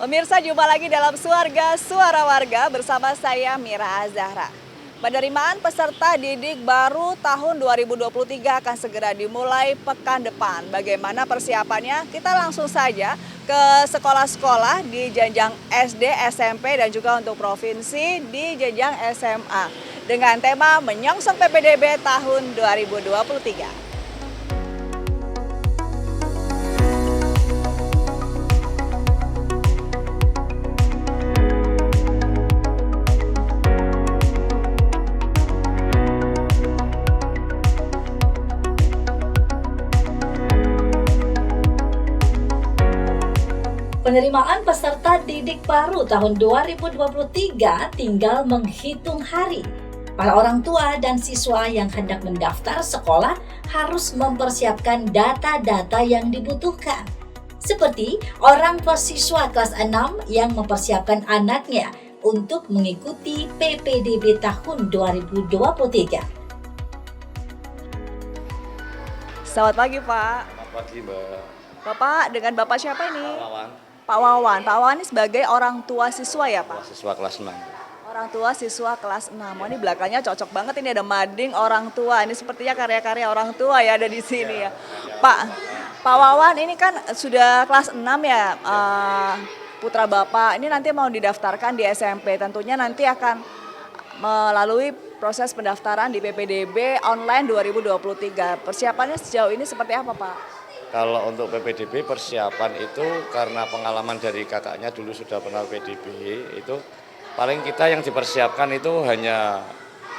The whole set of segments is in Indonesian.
Pemirsa, jumpa lagi dalam Suarga Suara Warga bersama saya Mira Azahra. Penerimaan peserta didik baru tahun 2023 akan segera dimulai pekan depan. Bagaimana persiapannya? Kita langsung saja ke sekolah-sekolah di jenjang SD, SMP, dan juga untuk provinsi di jenjang SMA. Dengan tema Menyongsong PPDB tahun 2023. Penerimaan peserta didik baru tahun 2023 tinggal menghitung hari. Para orang tua dan siswa yang hendak mendaftar sekolah harus mempersiapkan data-data yang dibutuhkan. Seperti orang tua siswa kelas 6 yang mempersiapkan anaknya untuk mengikuti PPDB tahun 2023. Selamat pagi, Pak. Selamat pagi, Mbak. Bapak, dengan Bapak siapa ini? Wawan, Pak Wawan. Pak Wawan ini sebagai orang tua siswa ya, Pak? siswa kelas 6. Orang tua siswa kelas 6. Oh, ini belakangnya cocok banget, ini ada mading orang tua. Ini sepertinya karya-karya orang tua ya ada di sini ya. Pak Wawan ini kan sudah kelas 6 ya, putra Bapak. Ini nanti mau didaftarkan di SMP. Tentunya nanti akan melalui proses pendaftaran di PPDB online 2023. Persiapannya sejauh ini seperti apa, Pak? Kalau untuk PPDB persiapan itu karena pengalaman dari kakaknya dulu sudah pernah PPDB, itu paling kita yang dipersiapkan itu hanya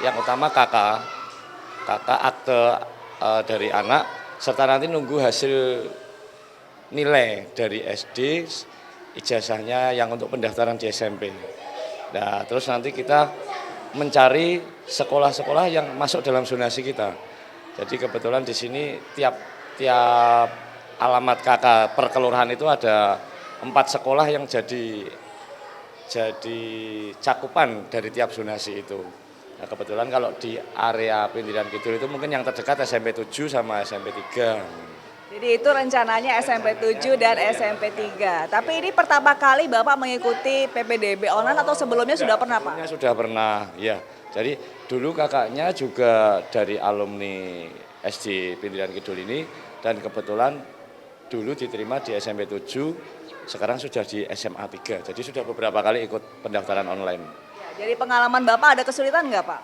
yang utama kakak akte dari anak, serta nanti nunggu hasil nilai dari SD, ijazahnya yang untuk pendaftaran di SMP. Nah, terus nanti kita mencari sekolah-sekolah yang masuk dalam zonasi kita. Jadi kebetulan di sini tiap alamat kakak per kelurahan itu ada 4 sekolah yang jadi cakupan dari tiap zonasi itu. Nah, kebetulan kalau di area Pintiran Kidul itu mungkin yang terdekat SMP 7 sama SMP 3. Jadi itu rencananya SMP 7 dan SMP 3. Tapi ini pertama kali Bapak mengikuti PPDB online atau sebelumnya sudah pernah, Pak? Sebelumnya sudah pernah, ya. Jadi dulu kakaknya juga dari alumni SD Pintiran Kidul ini, dan kebetulan dulu diterima di SMP 7, sekarang sudah di SMA 3. Jadi sudah beberapa kali ikut pendaftaran online. Ya, jadi pengalaman Bapak ada kesulitan nggak, Pak?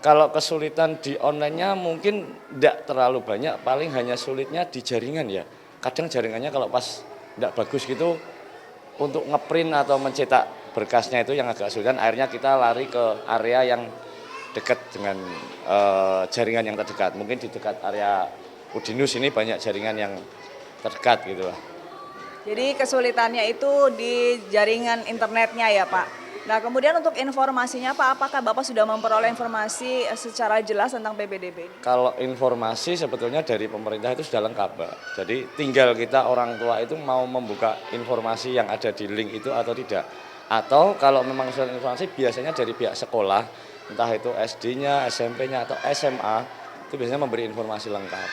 Kalau kesulitan di online-nya mungkin tidak terlalu banyak, paling hanya sulitnya di jaringan ya. Kadang jaringannya kalau pas tidak bagus gitu, untuk ngeprint atau mencetak berkasnya itu yang agak kesulitan, akhirnya kita lari ke area yang dekat dengan jaringan yang terdekat. Mungkin di dekat area Udinus ini banyak jaringan yang terdekat gitu lah. Jadi kesulitannya itu di jaringan internetnya ya, Pak? Nah, kemudian untuk informasinya, Pak, apakah Bapak sudah memperoleh informasi secara jelas tentang PPDB ini? Kalau informasi sebetulnya dari pemerintah itu sudah lengkap, Pak. Jadi tinggal kita orang tua itu mau membuka informasi yang ada di link itu atau tidak. Atau kalau memang sudah informasi biasanya dari pihak sekolah, entah itu SD-nya, SMP-nya atau SMA, itu biasanya memberi informasi lengkap.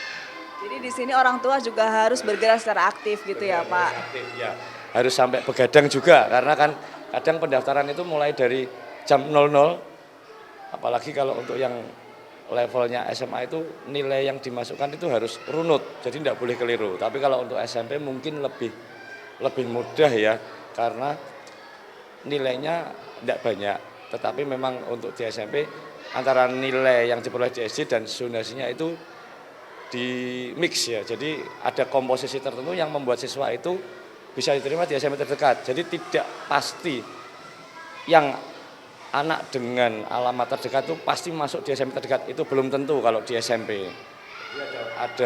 Jadi di sini orang tua juga harus bergerak secara aktif gitu ya, Pak? Aktif, ya. Harus sampai begadang juga, karena kan kadang pendaftaran itu mulai dari jam 00, apalagi kalau untuk yang levelnya SMA itu nilai yang dimasukkan itu harus runut, jadi tidak boleh keliru. Tapi kalau untuk SMP mungkin lebih mudah ya, karena nilainya tidak banyak. Tetapi memang untuk di SMP antara nilai yang diperoleh di SD dan zonasinya itu di mix ya. Jadi ada komposisi tertentu yang membuat siswa itu bisa diterima di SMP terdekat. Jadi tidak pasti yang anak dengan alamat terdekat itu pasti masuk di SMP terdekat, itu belum tentu kalau di SMP. Jadi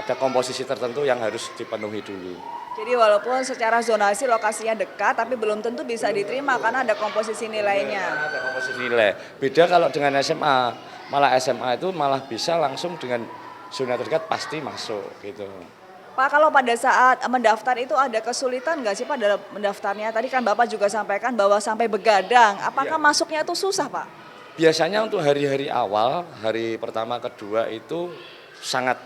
ada komposisi tertentu yang harus dipenuhi dulu. Jadi walaupun secara zonasi lokasinya dekat, tapi belum tentu bisa diterima karena ada komposisi nilainya. Ada komposisi nilai. Beda kalau dengan SMA, malah SMA itu malah bisa langsung dengan zona terdekat pasti masuk gitu. Pak, kalau pada saat mendaftar itu ada kesulitan nggak sih, Pak, dalam mendaftarnya? Tadi kan Bapak juga sampaikan bahwa sampai begadang. Apakah masuknya itu susah, Pak? Biasanya untuk hari-hari awal, hari pertama, kedua itu sangat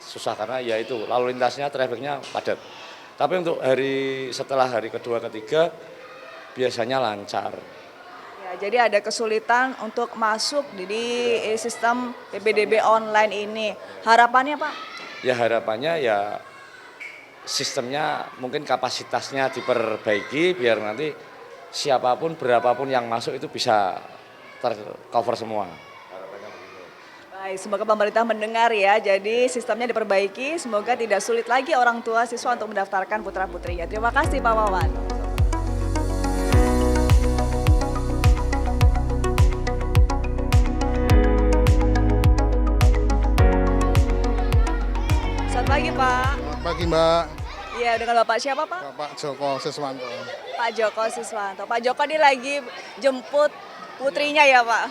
susah karena ya itu lalu lintasnya, trafficnya padat. Tapi untuk setelah hari kedua, ketiga biasanya lancar. Ya, jadi ada kesulitan untuk masuk di sistem PPDB online ini. Harapannya Pak? Ya harapannya ya sistemnya mungkin kapasitasnya diperbaiki biar nanti siapapun berapapun yang masuk itu bisa tercover semua. Baik, semoga pemerintah mendengar ya. Jadi sistemnya diperbaiki, semoga tidak sulit lagi orang tua siswa untuk mendaftarkan putra-putrinya. Terima kasih Pak Wawan. Selamat pagi Pak. Selamat pagi Mbak, Iya, dengan Bapak siapa Pak? Bapak Joko Siswanto. Pak Joko Siswanto. Pak Joko ini lagi jemput putrinya ya Pak?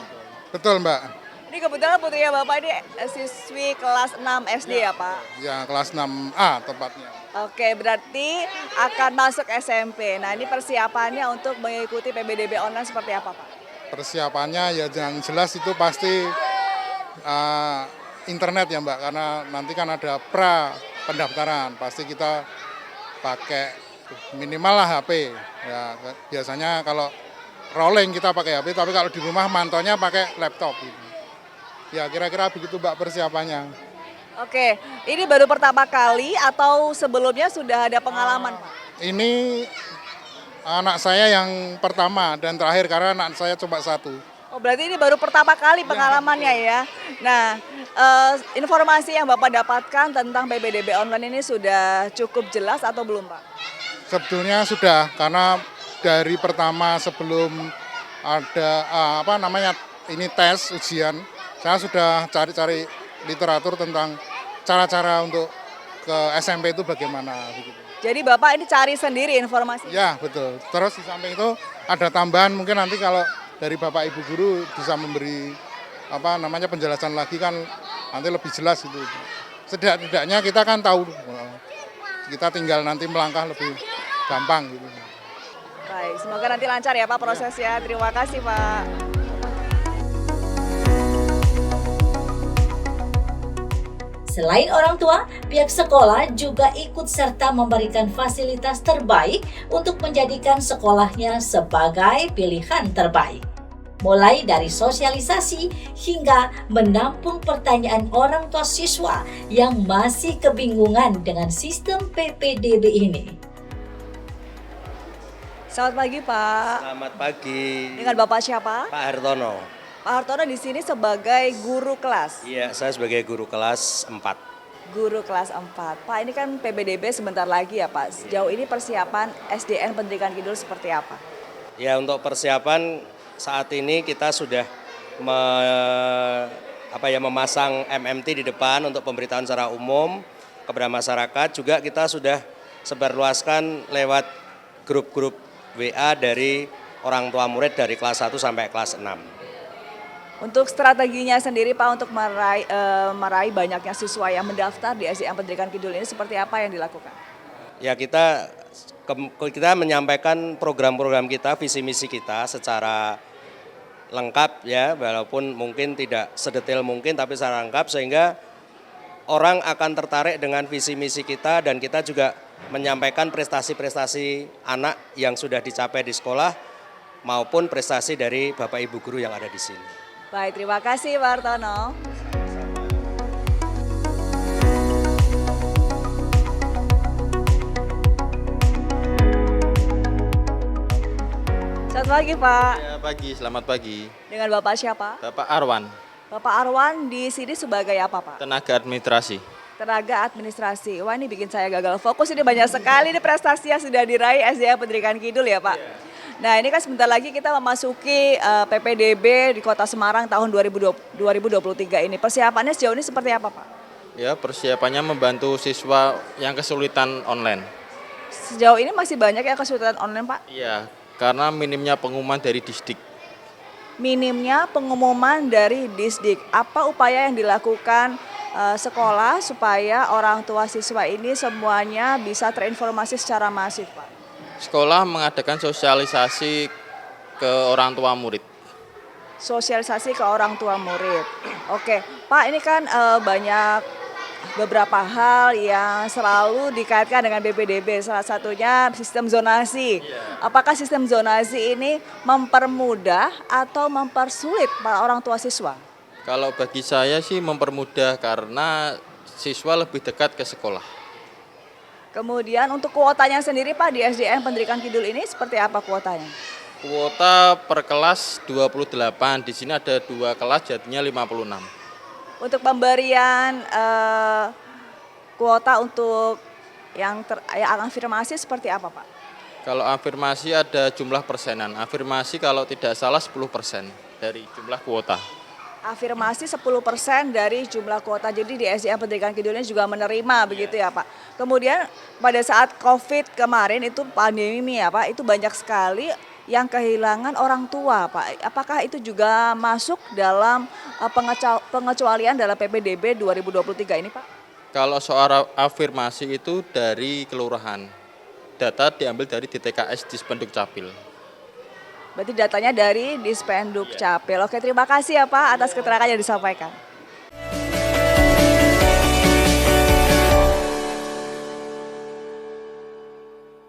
Betul Mbak, Ini kebetulan putrinya Bapak ini siswi kelas 6 SD ya Pak? ya kelas 6A tepatnya. Oke, berarti akan masuk SMP. Nah, ini persiapannya untuk mengikuti PPDB online seperti apa, Pak? Persiapannya ya yang jelas itu pasti internet ya Mbak, karena nanti kan ada pra pendaftaran, pasti kita pakai minimal lah HP. Ya biasanya kalau rolling kita pakai HP, tapi kalau di rumah mantaunya pakai laptop gitu. Ya kira-kira begitu Mbak persiapannya. Oke, ini baru pertama kali atau sebelumnya sudah ada pengalaman, Pak? Ini anak saya yang pertama dan terakhir karena anak saya cuma satu. Oh, berarti ini baru pertama kali pengalamannya ya. Nah, informasi yang Bapak dapatkan tentang PPDB online ini sudah cukup jelas atau belum, Pak? Sebetulnya sudah, karena dari pertama sebelum ada ini tes ujian, saya sudah cari-cari literatur tentang cara-cara untuk ke SMP itu bagaimana begitu. Jadi Bapak ini cari sendiri informasi? Ya betul. Terus di samping itu ada tambahan, mungkin nanti kalau dari Bapak Ibu guru bisa memberi penjelasan lagi kan nanti lebih jelas itu. Setidaknya kita kan tahu, kita tinggal nanti melangkah lebih gampang gitu. Baik, semoga nanti lancar ya Pak prosesnya. Terima kasih Pak. Selain orang tua, pihak sekolah juga ikut serta memberikan fasilitas terbaik untuk menjadikan sekolahnya sebagai pilihan terbaik. Mulai dari sosialisasi hingga menampung pertanyaan orang tua siswa yang masih kebingungan dengan sistem PPDB ini. Selamat pagi Pak. Selamat pagi. Dengan Bapak siapa? Pak Hartono. Pak Hartono di sini sebagai guru kelas. Iya, saya sebagai guru kelas 4. Guru kelas 4. Pak, ini kan PPDB sebentar lagi ya Pak. Sejauh ini persiapan SDN Pendidikan Kidul seperti apa? Ya, untuk persiapan saat ini kita sudah memasang MMT di depan untuk pemberitahuan secara umum kepada masyarakat. Juga kita sudah sebarluaskan lewat grup-grup WA dari orang tua murid dari kelas 1 sampai kelas 6. Untuk strateginya sendiri Pak untuk meraih banyaknya siswa yang mendaftar di SDN Pendidikan Kidul ini seperti apa yang dilakukan? Ya kita menyampaikan program-program kita, visi misi kita secara lengkap ya, walaupun mungkin tidak sedetail mungkin tapi secara lengkap sehingga orang akan tertarik dengan visi misi kita dan kita juga menyampaikan prestasi-prestasi anak yang sudah dicapai di sekolah maupun prestasi dari Bapak Ibu guru yang ada di sini. Baik, terima kasih Pak Hartono. Selamat pagi Pak. Ya, pagi, selamat pagi. Dengan Bapak siapa? Bapak Arwan, Bapak Arwan di sini sebagai apa Pak? tenaga administrasi. Tenaga administrasi. Wah ini bikin saya gagal fokus, ini banyak sekali nih prestasi yang sudah diraih SDN Pendidikan Kidul ya Pak. Nah ini kan sebentar lagi kita memasuki PPDB di Kota Semarang tahun 2023 ini. Persiapannya sejauh ini seperti apa Pak? Ya, persiapannya membantu siswa yang kesulitan online. Sejauh ini masih banyak yang kesulitan online Pak? Iya, karena minimnya pengumuman dari Disdik. Minimnya pengumuman dari Disdik. Apa upaya yang dilakukan sekolah supaya orang tua siswa ini semuanya bisa terinformasi secara masif Pak? Sekolah mengadakan sosialisasi ke orang tua murid. Sosialisasi ke orang tua murid. Oke, Pak ini kan banyak beberapa hal yang selalu dikaitkan dengan BPDB, salah satunya sistem zonasi. Apakah sistem zonasi ini mempermudah atau mempersulit para orang tua siswa? Kalau bagi saya sih mempermudah karena siswa lebih dekat ke sekolah. Kemudian untuk kuotanya sendiri Pak di SDN Pendidikan Kidul ini seperti apa kuotanya? Kuota per kelas 28, di sini ada 2 kelas jadinya 56. Untuk pemberian kuota untuk yang afirmasi seperti apa Pak? Kalau afirmasi ada jumlah persenan. Afirmasi kalau tidak salah 10% dari jumlah kuota. Afirmasi 10% dari jumlah kuota. Jadi di SDN Pendidikan Kidul ini juga menerima begitu ya Pak. Kemudian pada saat COVID kemarin itu pandemi ya Pak, itu banyak sekali yang kehilangan orang tua Pak. Apakah itu juga masuk dalam pengecualian dalam PPDB 2023 ini Pak? Kalau soal afirmasi itu dari kelurahan. Data diambil dari DTKS Dispenduk Capil. Berarti datanya dari Dispenduk Capil. Oke, terima kasih ya Pak atas keterangan yang disampaikan.